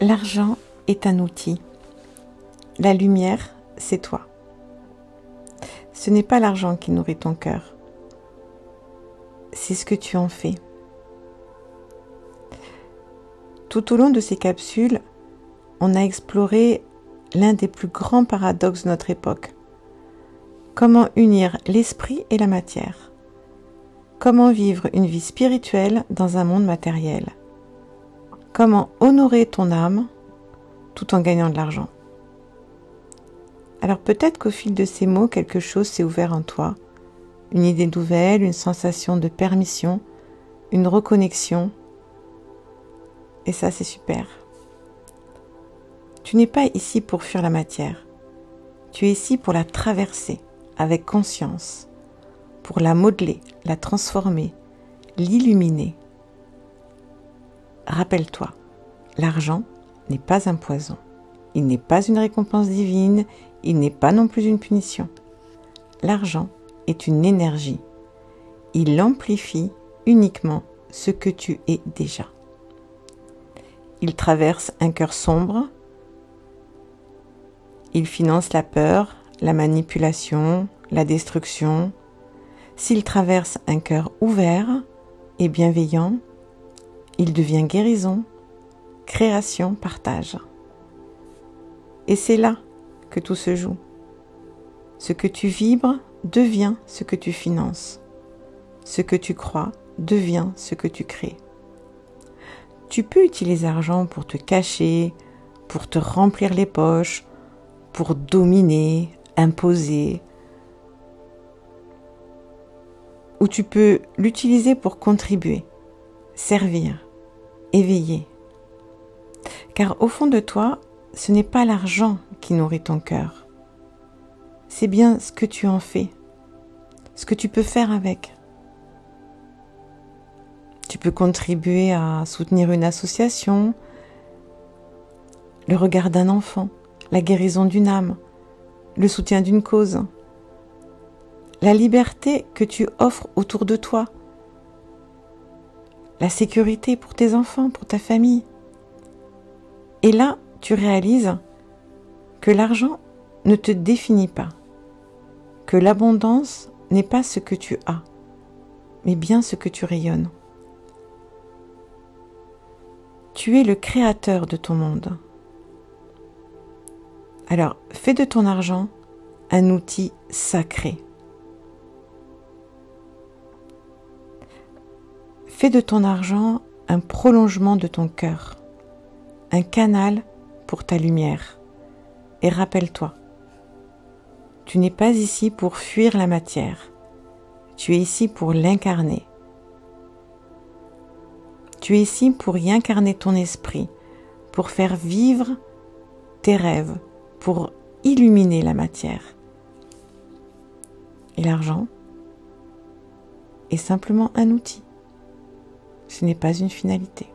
L'argent est un outil. La lumière, c'est toi. Ce n'est pas l'argent qui nourrit ton cœur. C'est ce que tu en fais. Tout au long de ces capsules, on a exploré l'un des plus grands paradoxes de notre époque. Comment unir l'esprit et la matière? Comment vivre une vie spirituelle dans un monde matériel? Comment honorer ton âme tout en gagnant de l'argent? Alors peut-être qu'au fil de ces mots, quelque chose s'est ouvert en toi. Une idée nouvelle, une sensation de permission, une reconnexion. Et ça, c'est super. Tu n'es pas ici pour fuir la matière. Tu es ici pour la traverser avec conscience, pour la modeler, la transformer, l'illuminer. Rappelle-toi, l'argent n'est pas un poison. Il n'est pas une récompense divine, il n'est pas non plus une punition. L'argent est une énergie. Il amplifie uniquement ce que tu es déjà. Il traverse un cœur sombre. Il finance la peur, la manipulation, la destruction. S'il traverse un cœur ouvert et bienveillant, il devient guérison, création, partage. Et c'est là que tout se joue. Ce que tu vibres devient ce que tu finances. Ce que tu crois devient ce que tu crées. Tu peux utiliser l'argent pour te cacher, pour te remplir les poches, pour dominer, imposer. Ou tu peux l'utiliser pour contribuer, servir, éveiller. Car au fond de toi, ce n'est pas l'argent qui nourrit ton cœur. C'est bien ce que tu en fais, ce que tu peux faire avec. Tu peux contribuer à soutenir une association, le regard d'un enfant, la guérison d'une âme, le soutien d'une cause, la liberté que tu offres autour de toi, la sécurité pour tes enfants, pour ta famille. Et là, tu réalises que l'argent ne te définit pas, que l'abondance n'est pas ce que tu as, mais bien ce que tu rayonnes. Tu es le créateur de ton monde. Alors, fais de ton argent un outil sacré. Fais de ton argent un prolongement de ton cœur, un canal pour ta lumière. Et rappelle-toi, tu n'es pas ici pour fuir la matière, tu es ici pour l'incarner. Tu es ici pour y incarner ton esprit, pour faire vivre tes rêves, pour illuminer la matière. Et l'argent est simplement un outil. Ce n'est pas une finalité.